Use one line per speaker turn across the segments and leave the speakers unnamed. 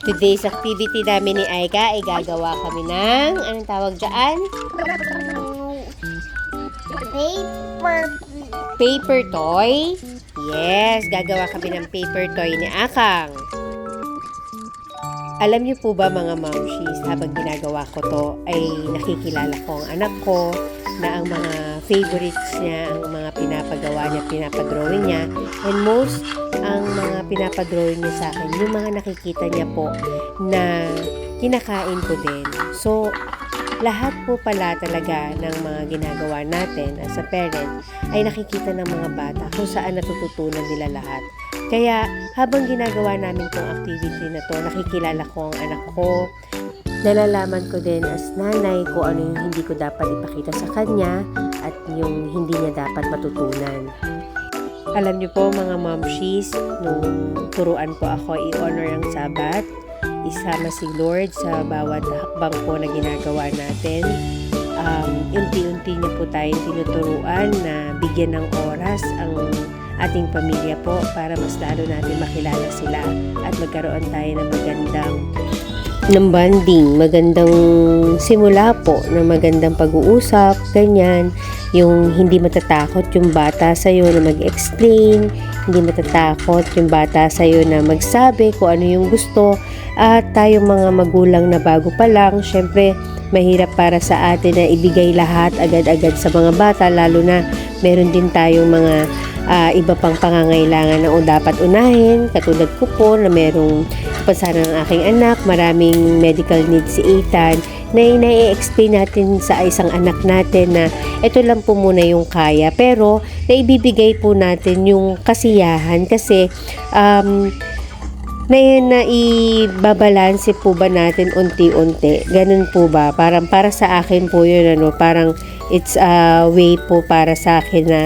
Today's activity namin ni Aika ay gagawa kami ng, anong tawag dyan? Paper toy. Yes, gagawa kami ng paper toy ni Akang. Alam niyo po ba mga mamshies, habang ginagawa ko to ay nakikilala ko ang anak ko na ang mga favorites niya, ang mga pinapagawa niya, pinapadrawing niya, and most ang mga pinapadrawing niya sa akin, yung mga nakikita niya po na kinakain ko din. So, lahat po pala talaga ng mga ginagawa natin as a parent ay nakikita ng mga bata kung saan natututunan nila lahat. Kaya habang ginagawa namin tong activity na to, nakikilala ko ang anak ko, nalalaman ko din as nanay kung ano yung hindi ko dapat ipakita sa kanya at yung hindi niya dapat matutunan. Alam niyo po mga momshies, nung turuan po ako i-honor ang Sabat, isama si Lord sa bawat hakbang po na ginagawa natin. Unti-unti niya po tayong tinuturuan na bigyan ng oras ang ating pamilya po para mas lalo natin makilala sila at magkaroon tayo ng bonding, magandang simula po, na magandang pag-uusap, ganyan, yung hindi matatakot yung bata sa'yo na mag-explain, hindi matatakot yung bata sa'yo na magsabi kung ano yung gusto, at tayong mga magulang na bago pa lang, syempre, mahirap para sa atin na ibigay lahat agad-agad sa mga bata, lalo na meron din tayong mga iba pang pangangailangan na dapat unahin, katulad ko po na merong pansana ng aking anak, maraming medical needs si Ethan, na i-explain natin sa isang anak natin na ito lang po muna yung kaya, pero naibibigay po natin yung kasiyahan kasi na ibabalanse po ba natin unti-unti, ganun po ba? Parang para sa akin po yun, parang it's a way po para sa akin na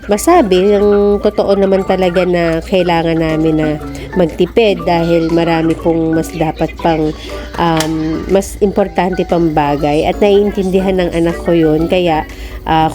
masabi yung totoo naman talaga na kailangan namin na magtipid dahil marami pong mas dapat pang mas importante pang bagay at naiintindihan ng anak ko yun, kaya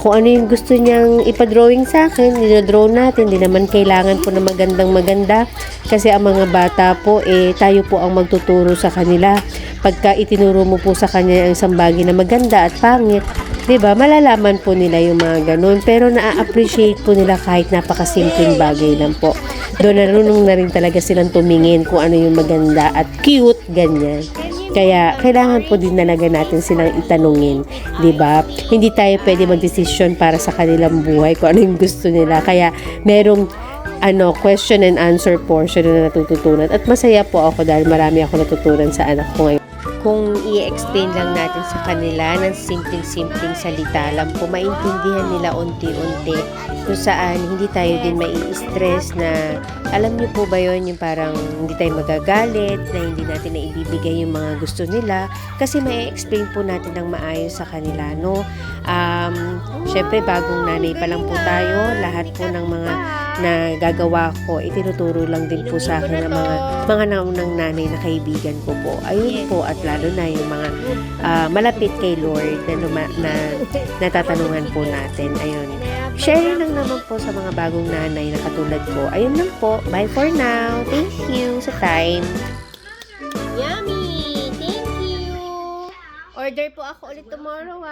kung ano yung gusto niyang ipadrawing sa akin, dinadraw natin. Di naman kailangan po na maganda kasi ang mga bata po tayo po ang magtuturo sa kanila. Pagka itinuro mo po sa kanya ang isang bagay na maganda at pangit, diba, malalaman po nila yung mga ganun, pero na-appreciate po nila kahit napakasimpleng bagay lang po. Doon narunong na rin talaga silang tumingin kung ano yung maganda at cute, ganyan. Kaya kailangan po din talaga natin silang itanungin, diba? Hindi tayo pwede magdesisyon para sa kanilang buhay kung ano yung gusto nila. Kaya merong question and answer portion na natututunan, at masaya po ako dahil marami ako natutunan sa anak ko ngayon. Kung i-explain lang natin sa kanila ng simpleng salita lang po, maintindihan nila unti-unti kung saan hindi tayo din mai-stress na, alam niyo po ba yun, yung parang hindi tayo magagalit, na hindi natin na ibibigay yung mga gusto nila kasi mai-explain po natin ng maayos sa kanila, no? Syempre bagong nanay pa lang po tayo, lahat po ng mga na gagawa ko, itinuturo lang din po sa akin ng mga naunang nanay na kaibigan ko po. Ayun po, at lalo na yung mga malapit kay Lord na natatanungan po natin. Ayun. Sharing lang naman po sa mga bagong nanay na katulad ko. Ayun lang po. Bye for now. Thank you sa time. Yummy! Thank you! Order po ako ulit tomorrow,